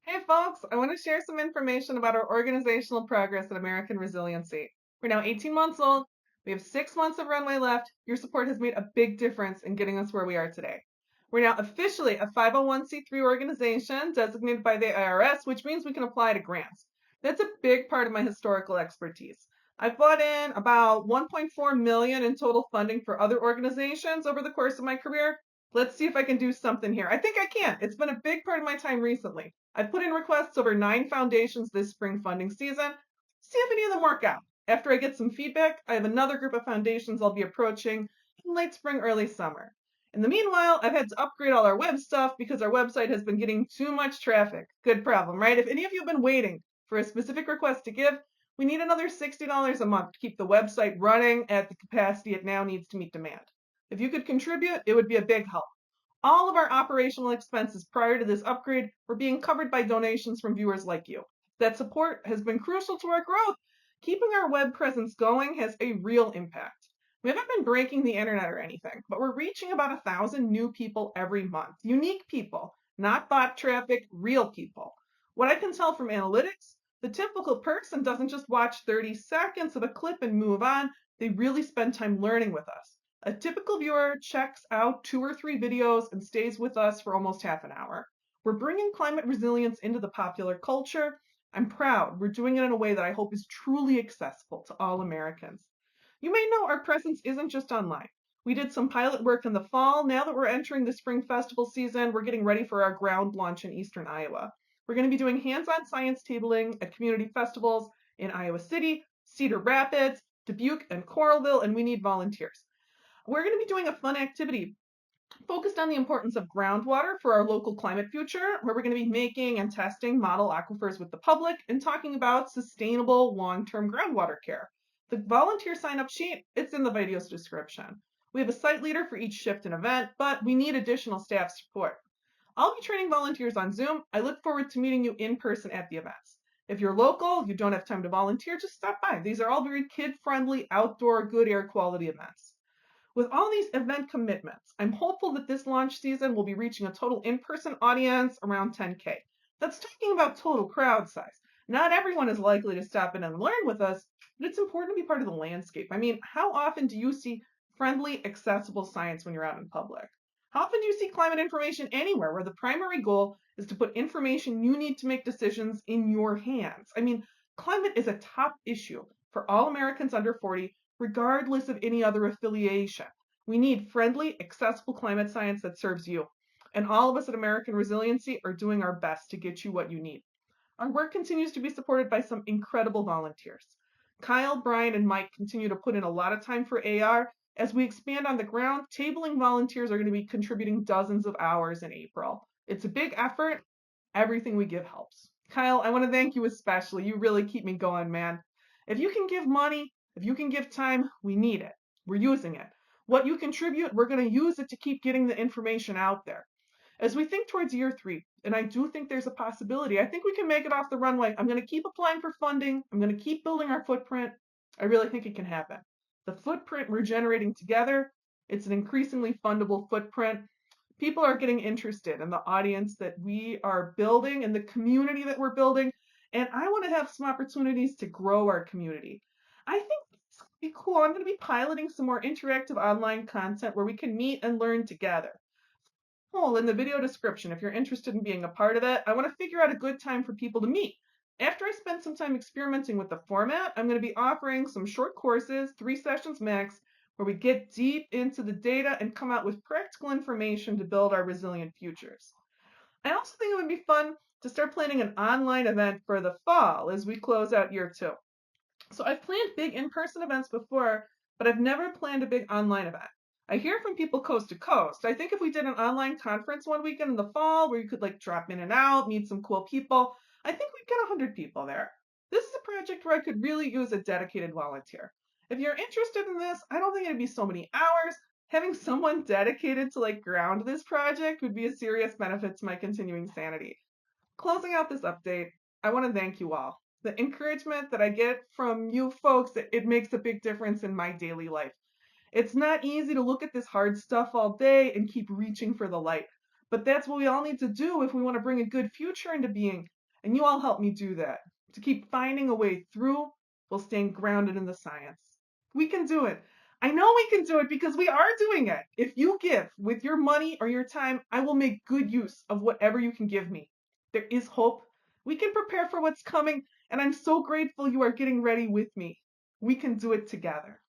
Hey folks, I want to share some information about our organizational progress at American Resiliency. We're now 18 months old. We have 6 months of runway left. Your support has made a big difference in getting us where we are today. We're now officially a 501c3 organization designated by the IRS, which means we can apply to grants. That's a big part of my historical expertise. I've brought in about 1.4 million in total funding for other organizations over the course of my career. Let's see if I can do something here. I think I can. It's been a big part of my time recently. I've put in requests over 9 foundations this spring funding season. See if any of them work out. After I get some feedback, I have another group of foundations I'll be approaching in late spring, early summer. In the meanwhile, I've had to upgrade all our web stuff because our website has been getting too much traffic. Good problem, right? If any of you have been waiting for a specific request to give, we need another $60 a month to keep the website running at the capacity it now needs to meet demand. If you could contribute, it would be a big help. All of our operational expenses prior to this upgrade were being covered by donations from viewers like you. That support has been crucial to our growth. Keeping our web presence going has a real impact. We haven't been breaking the internet or anything, but we're reaching about 1,000 new people every month. Unique people, not bot traffic, real people. What I can tell from analytics, the typical person doesn't just watch 30 seconds of a clip and move on. They really spend time learning with us. A typical viewer checks out 2 or 3 videos and stays with us for almost half an hour. We're bringing climate resilience into the popular culture. I'm proud we're doing it in a way that I hope is truly accessible to all Americans. You may know our presence isn't just online. We did some pilot work in the fall. Now that we're entering the spring festival season, we're getting ready for our ground launch in eastern Iowa. We're going to be doing hands-on science tabling at community festivals in Iowa City, Cedar Rapids, Dubuque, and Coralville, and we need volunteers. We're going to be doing a fun activity focused on the importance of groundwater for our local climate future, where we're going to be making and testing model aquifers with the public and talking about sustainable long-term groundwater care. The volunteer sign-up sheet, it's in the video's description. We have a site leader for each shift and event, but we need additional staff support. I'll be training volunteers on Zoom. I look forward to meeting you in person at the events. If you're local, you don't have time to volunteer, just stop by. These are all very kid-friendly, outdoor, good air quality events. With all these event commitments, I'm hopeful that this launch season will be reaching a total in-person audience around 10K. That's talking about total crowd size. Not everyone is likely to stop in and learn with us, but it's important to be part of the landscape. I mean, how often do you see friendly, accessible science when you're out in public? How often do you see climate information anywhere where the primary goal is to put information you need to make decisions in your hands? I mean, climate is a top issue for all Americans under 40 regardless of any other affiliation. We need friendly, accessible climate science that serves you. And all of us at American Resiliency are doing our best to get you what you need. Our work continues to be supported by some incredible volunteers. Kyle, Brian, and Mike continue to put in a lot of time for AR. As we expand on the ground, tabling volunteers are going to be contributing dozens of hours in April. It's a big effort. Everything we give helps. Kyle, I want to thank you especially. You really keep me going, man. If you can give money, if you can give time, we need it. We're using it. What you contribute, we're going to use it to keep getting the information out there. As we think towards year 3, and I do think there's a possibility, I think we can make it off the runway. I'm going to keep applying for funding. I'm going to keep building our footprint. I really think it can happen. The footprint we're generating together, it's an increasingly fundable footprint. People are getting interested in the audience that we are building and the community that we're building. And I want to have some opportunities to grow our community. I think it's going to be cool. I'm going to be piloting some more interactive online content where we can meet and learn together. Well, in the video description, if you're interested in being a part of it, I want to figure out a good time for people to meet. After I spend some time experimenting with the format, I'm going to be offering some short courses, 3 sessions max, where we get deep into the data and come out with practical information to build our resilient futures. I also think it would be fun to start planning an online event for the fall as we close out year 2. So I've planned big in-person events before, but I've never planned a big online event. I hear from people coast to coast. I think if we did an online conference one weekend in the fall where you could like drop in and out, meet some cool people, I think we'd get 100 people there. This is a project where I could really use a dedicated volunteer. If you're interested in this, I don't think it'd be so many hours. Having someone dedicated to like ground this project would be a serious benefit to my continuing sanity. Closing out this update, I want to thank you all. The encouragement that I get from you folks, it makes a big difference in my daily life. It's not easy to look at this hard stuff all day and keep reaching for the light. But that's what we all need to do if we want to bring a good future into being. And you all help me do that, to keep finding a way through while staying grounded in the science. We can do it. I know we can do it because we are doing it. If you give with your money or your time, I will make good use of whatever you can give me. There is hope. We can prepare for what's coming, and I'm so grateful you are getting ready with me. We can do it together.